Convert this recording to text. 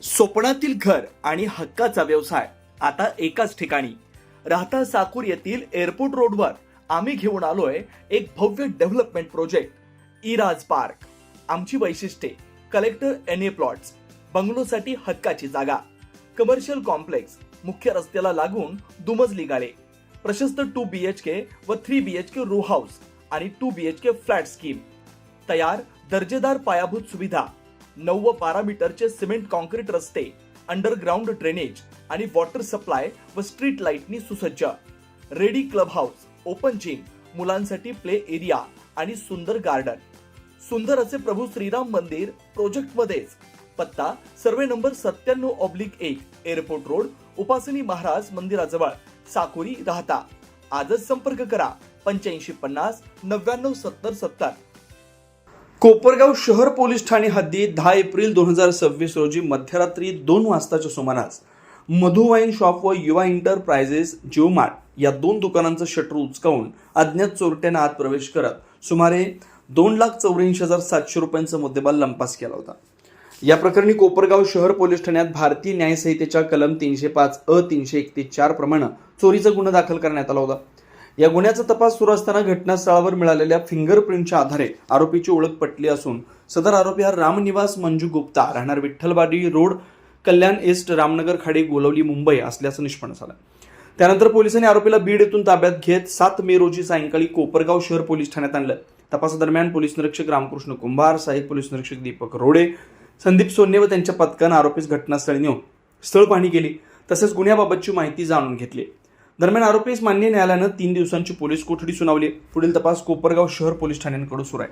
स्वप्नातील घर आणि हक्काचा व्यवसाय आता एकाच ठिकाणी. राहता साकूर येथील एअरपोर्ट रोडवर आम्ही घेऊन आलोय एक भव्य डेव्हलपमेंट प्रोजेक्ट इराज पार्क. आमची वैशिष्ट्ये: कलेक्टर एनए प्लॉट्स, बंगलोसाठी हक्काची जागा, कमर्शियल कॉम्प्लेक्स, मुख्य रस्त्याला लागून दुमजली गाळे, प्रशस्त 2 BHK व 3 BHK रो हाऊस आणि 2 BHK फ्लॅट स्कीम. तयार दर्जेदार पायाभूत सुविधा, 9 व 12 मीटरचे सिमेंट कॉन्क्रीट रस्ते, अंडरग्राऊंड ड्रेनेज आणि वॉटर सप्लाय व स्ट्रीट लाईटनी सुसज्ज. Ready club house, open gym, मुलांसाठी प्ले एरिया आणि सुंदर गार्डन. सुंदर असे प्रभू श्रीराम मंदिर प्रोजेक्ट मध्येच. पत्ता: सर्वे नंबर 97/1, एअरपोर्ट रोड, उपासनी महाराज मंदिराजवळ, साकुरी, राहता. आजच संपर्क करा 8550 99 70 70. कोपरगाव शहर पोलीस ठाणे हद्दीत 10 एप्रिल 2026 रोजी मध्यरात्री 2 वाजताच्या सुमारास मधुवाईन शॉप व युवा एंटरप्राइजेस जिओमार्ट या 2 दुकानांचं शटर उचकावून अज्ञात चोरट्याने आत प्रवेश करत सुमारे 2,84,700 रुपयांचा मुद्देमाल लंपास केला होता. या प्रकरणी कोपरगाव शहर पोलीस ठाण्यात भारतीय न्याय संहितेच्या कलम 305 331 प्रमाणे चोरीचा गुन्हा दाखल करण्यात आला होता. या गुन्ह्याचा तपास सुरू असताना घटनास्थळावर मिळालेल्या फिंगरप्रिंटच्या आधारे आरोपीची ओळख पटली असून सदर आरोपी हा रामनिवास मंजू गुप्ता, राहणार विठ्ठलवाडी रोड, कल्याण ईस्ट, रामनगर खाडी, गोलवली, मुंबई असल्याचं निष्पन्न झालं. त्यानंतर पोलिसांनी आरोपीला बीड येथून ताब्यात घेत 7 मे रोजी सायंकाळी कोपरगाव शहर पोलीस ठाण्यात आणलं. तपासादरम्यान पोलीस निरीक्षक रामकृष्ण कुंभार, सहाय्यक पोलीस निरीक्षक दीपक रोडे, संदीप सोन्ने व त्यांच्या पथकानं आरोपीस घटनास्थळी नेऊन स्थळ पाहणी केली तसेच गुन्ह्याबाबतची माहिती जाणून घेतली. दरम्यान आरोपीस मान्य न्यायालयानं 3 दिवसांची पोलीस कोठडी सुनावली. पुढील तपास कोपरगाव शहर पोलीस ठाण्यांकडून सुरू आहे.